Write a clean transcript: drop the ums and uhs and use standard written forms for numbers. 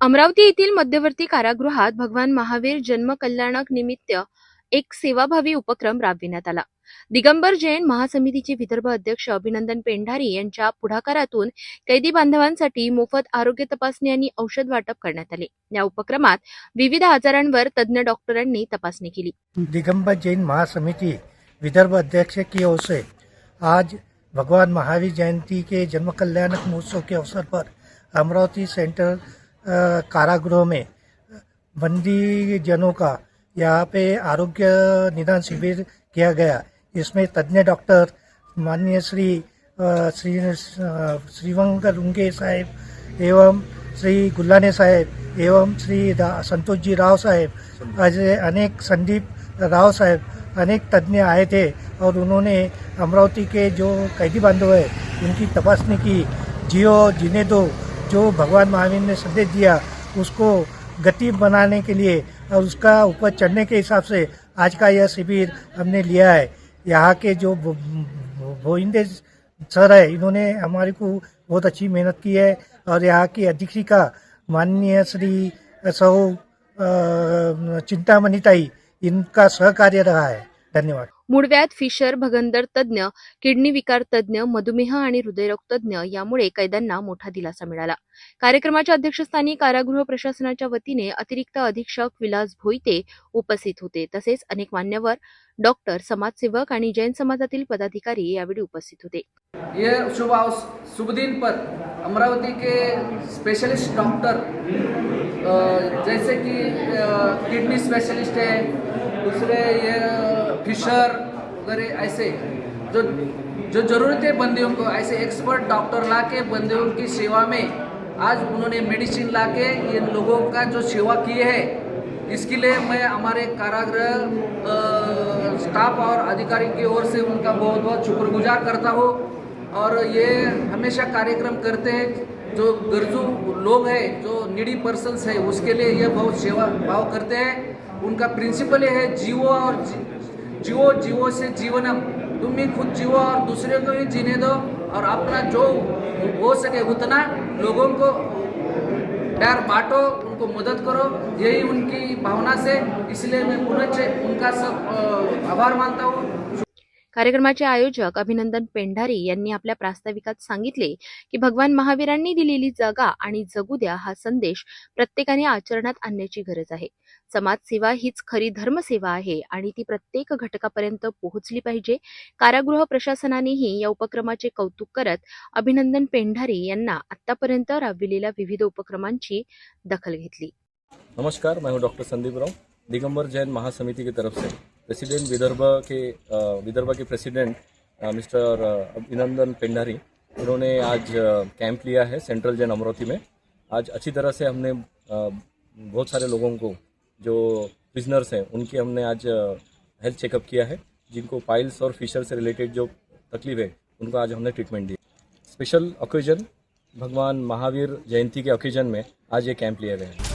अमरावती येथील मध्यवर्ती कारागृहात भगवान महावीर जन्म कल्याणक निमित्त एक सेवाभावी उपक्रम राबविण्यात आला. दिगंबर जैन महासमितीचे विदर्भ अध्यक्ष अभिनंदन पेंढारी यांच्या पुढाकारातून कैदी बांधवांसाठी मोफत आरोग्य तपासणी आणि औषध वाटप करण्यात आले. या उपक्रमात विविध आजारांवर तज्ञ डॉक्टरांनी तपासणी केली. दिगंबर जैन महासमिति विदर्भ अध्यक्ष की ओर से आज भगवान महावीर जयंती के जन्म कल्याणक महोत्सव के अवसर पर अमरावती सेंट्रल कारागृह में बंदी जनों का यहाँ पे आरोग्य निदान शिविर किया गया। इसमें तज्ञ डॉक्टर माननीय श्रीवंग रुंगे साहेब एवं श्री गुल्लाने साहेब एवं श्री संतोष जी राव साहेब ऐसे अनेक संदीप राव साहेब अनेक तज्ञ आए थे और उन्होंने अमरावती के जो कैदी बांधव है उनकी तपासनी की। जियो जीने दो जो भगवान महावीर ने संदेश दिया उसको गति बनाने के लिए और उसका ऊपर चढ़ने के हिसाब से आज का यह शिविर हमने लिया है। यहाँ के जो भोइंदे सर है इन्होंने हमारे को बहुत अच्छी मेहनत की है और यहाँ की अधीक्षिका माननीय श्री सौ चिंतामणिताई इनका सहकार्य रहा है। धन्यवाद। मूळव्याध, फिशर, भगंदर तज्ञ, किडनी विकार तज्ञ, मधुमेह आणि हृदयरोग तज्ञ यामुळे कैद्यांना मोठा दिलासा मिळाला. कार्यक्रमाच्या अध्यक्षस्थानी कारागृह प्रशासनाच्या वतीने अतिरिक्त अधीक्षक विलास भोईते उपस्थित होते. तसेच अनेक मान्यवर, डॉक्टर, समाजसेवक आणि जैन समाजातील पदाधिकारी यावेळी उपस्थित होते. ये शुभ दिन पर अमरावती के स्पेशलिस्ट डॉक्टर जैसे कि किडनी स्पेशलिस्ट है, दूसरे ये फिशर वगैरह ऐसे जो ज़रूरत है बंदियों को ऐसे एक्सपर्ट डॉक्टर ला के बंदियों की सेवा में आज उन्होंने मेडिसिन ला के इन लोगों का जो सेवा की है इसके लिए मैं हमारे कारागृह स्टाफ और अधिकारी की ओर से उनका बहुत बहुत शुक्रगुजार करता हूँ। और ये हमेशा कार्यक्रम करते हैं जो गरजू लोग हैं जो नीडी पर्सन्स है उसके लिए ये बहुत सेवा भाव करते हैं। उनका प्रिंसिपल है जीवो और जीवो से जीवनम, तुम भी खुद जीवो और दूसरे को भी जीने दो और अपना जो हो सके उतना लोगों को प्यार बांटो, उनको मदद करो, यही उनकी भावना से। इसलिए मैं पुनः उनका सब आभार मानता हूँ। कार्यक्रमाचे आयोजक अभिनंदन पेंढारी यांनी आपल्या प्रास्ताविकात सांगितले की भगवान महावीरांनी दिलेली जगा आणि जगू द्या हा संदेश प्रत्येकाने आचरणात आणण्याची गरज आहे. समाजसेवा हीच खरी धर्मसेवा आहे आणि ती प्रत्येक घटकापर्यंत पोहोचली पाहिजे. कारागृह प्रशासनानेही या उपक्रमाचे कौतुक करत अभिनंदन पेंढारी यांना आतापर्यंत राबविलेल्या विविध उपक्रमांची दखल घेतली. नमस्कार, मैं हूं डॉक्टर संदीप राव, दिगंबर जैन महासमिति की तरफ से प्रेसिडेंट विदर्भ के प्रेसिडेंट मिस्टर अभिनंदन पेंढारी इन्होंने आज कैंप लिया है सेंट्रल जैन अमरावती में। आज अच्छी तरह से हमने बहुत सारे लोगों को जो प्रिजनर्स हैं उनकी हमने आज हेल्थ चेकअप किया है। जिनको पाइल्स और फिशर से रिलेटेड जो तकलीफ है उनको आज हमने ट्रीटमेंट दी। स्पेशल ओकेजन भगवान महावीर जयंती के ओकेजन में आज ये कैंप लिया गया है।